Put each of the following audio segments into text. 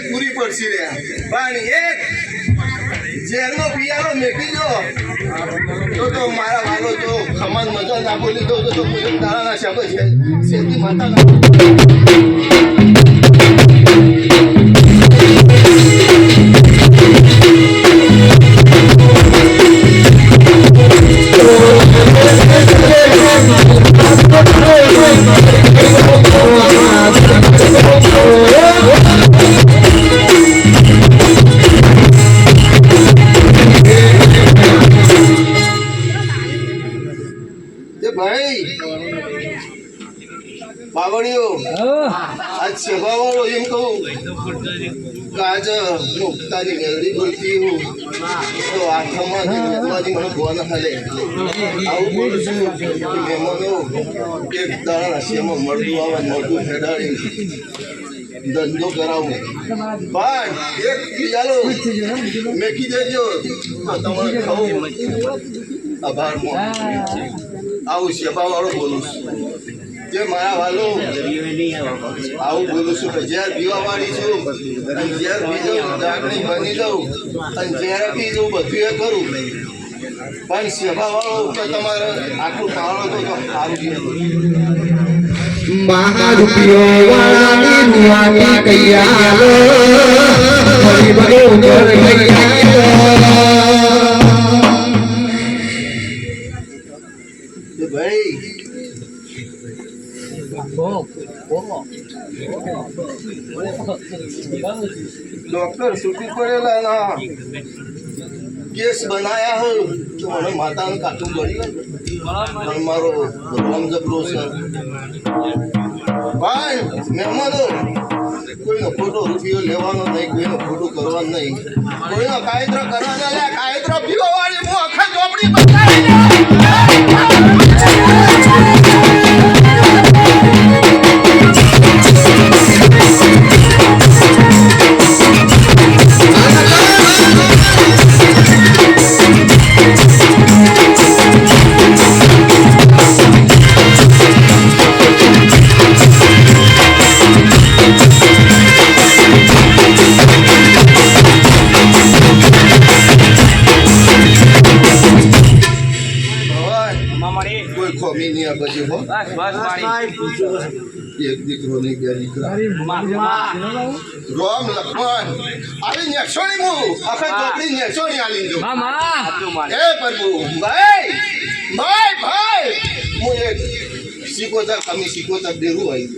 પૂરી પડશે રે પણ એક જેલનો પિયાનો મેકી જો તો મારા વાલો તો ખમણ મજા ના બોલી દો તો તારાના શબ્દ છે સેતી માતા ધંધો કરાવું પણ એક ચાલો મેકી દેજો તમારે ખાવું આભાર આવું સેવા વાળો બોલું છું જે મારા વાલો આવું બોલું છું કે જ્યાં પીવા વાળી છું અને જ્યાં પી દઉં જાગણી બની દઉં અને જ્યારે પી દઉં બધું એ કરું પણ સેવા વાળો કે તમારે આટલું પાવડો તો સારું મહારૂપિયો વાળાની નુઆની કૈયાલો ફરી બગો ઉદર કૈયાલો ભાઈ ડોક્ટર છૂટી પડેલા ના કેસ બનાયા હો તો મને માતાનું કાઠું પડી પણ મારો પ્રોબ્લેમ જબરો છે ભાઈ મહેમાનો કોઈનો ખોટો રૂપિયો લેવાનો નહીં કોઈનો ખોટું કરવાનું નહીં કોઈનો કાયદો કરવાનો લે કાયદો પીવા વાળી હું આખા ચોપડી બતાવી એક દીકરો ને બે દીકરા રોમ લખમણ આવી નેક્ષોણી હું આખા ચોપડી નેક્ષોણી આલી દઉં એ પ્રભુ ભાઈ ભાઈ ભાઈ હું એક સિકોતર કમી સિકોતર દેરું આવી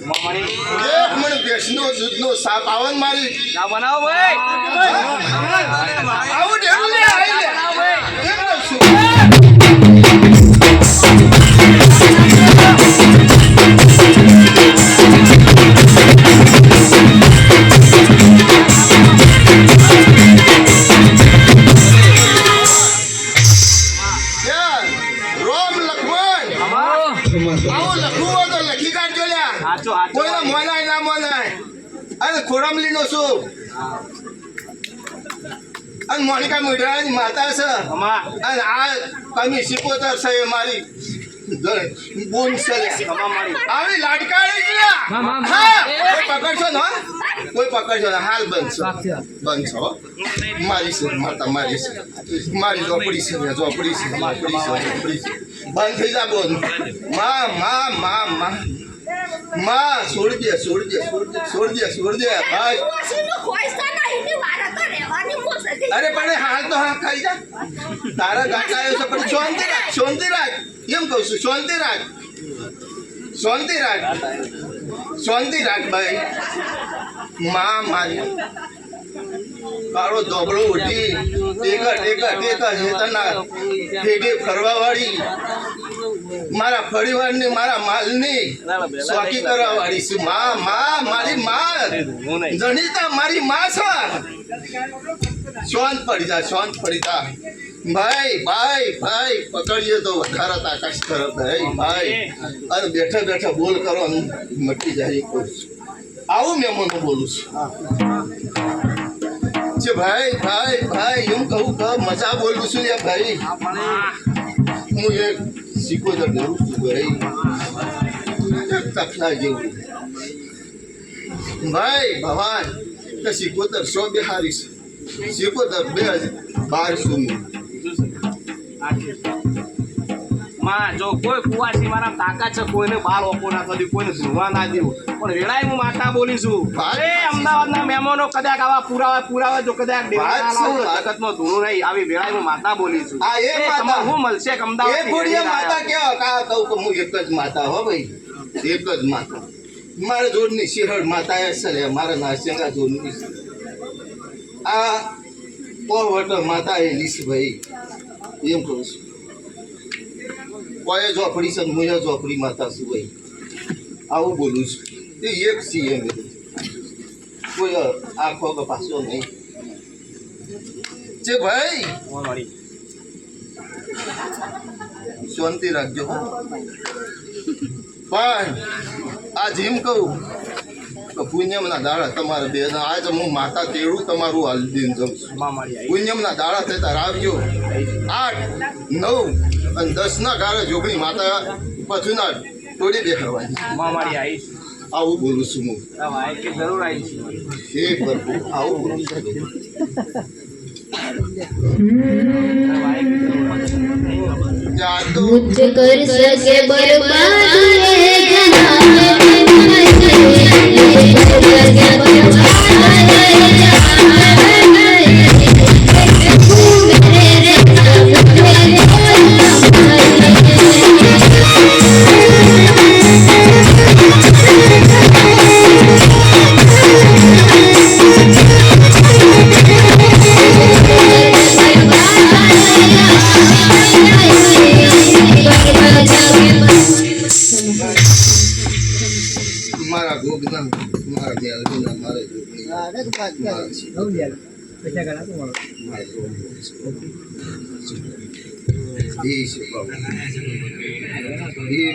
એક મને ભેંસનો દૂધનો સાપ આવન મારી બનાવો ભાઈ આવું દેરું લે આવી ખોરામલી નો છું અને મોનિકા મુઢાની માતા છે અને આ કમી સિકોતર છે મારી બોન છે આવડી લાડકાળી છે હા. હા કોઈ પકડશો ને હો? કોઈ પકડશો ને હાલ બનશો બનશો હો. મારી છે માતા મારી છે મારી ઝોપડી છે ઝોપડી છે ઝોપડી છે બંધ થઈ જા બોન માં છોડ દે ભાઈ અરે પણ હાલ તો હા ખાઈ જા તારા ગાંઠ આવ્યો છે પણ શાંતિ રાખ એમ કહું છું શાંતિ રાખ ભાઈ મારી કાળો ધોબળો ઉઠી ટેકા હેતના ભેગે ફરવા વાળી મારા પરિવારની મારા માલની સ્વાકી કરવા વાળી છે મારી જણીતા મારી માં છે શાંત પડી જા ભાઈ પકડીએ તો વધારે તાકાશ કરો ભાઈ અરે બેઠા બોલ કરો અને મટી જાય આવું મેમોનો બોલું છું ભાઈ એમ કહું કે મજા બોલું છું યાર ભાઈ હું એક શીખો તો કરું છું ભાઈ તકલા જેવું ભાઈ ભવાન કે શીખોતર 100 બિહારી છે શીખોતર 2012 સુધી માં જો કોઈ કુવાસી મારા તાકાત છે કોઈને બાર ઓપો ના કરી કોઈને ધૂવા ના દેવું પણ વેળાએ હું માતા બોલીશું અરે અમદાવાદના મહેમાનો કદાચ આવા પુરાવા જો કદાચ જગતમાં ધૂણું નહીં આવી વેળાએ હું માતા બોલીશું આ એ માતા હું મળશે કે અમદાવાદ એ ભોળિયા માતા કેવા કા કહું કે હું એક જ માતા હો ભાઈ એક જ માતા મારા જોડની શિહળ માતા એ છે મારા નાસિંગા જોડની આ પોવટ માતા એ લીસ ભાઈ એમ કહું છું કોઈ ઝોપડી છે હું ઝોપડી માતા છું ભાઈ આવું બોલું છું એ એક છીએ એમ કોઈ આખો કે પાછો નહીં જે ભાઈ શાંતિ રાખજો પણ આ જેમ કહું કે પુણ્યમના દાડા તમારે બે આજ હું માતા તેડું તમારું હાલ દિન જઉં છું પુણ્યમના દાડા થતા આવજો 8, 9 અને 10 ના ગાળે જોગણી માતા પછુના તોડી દેખાવાની આવું બોલું છું હું જરૂર આવીશ હે પ્રભુ આવું બોલું છું मुझ कर सके बर्बाद ये जहान મારા ગોગના મારા મેલના મારે જોગણી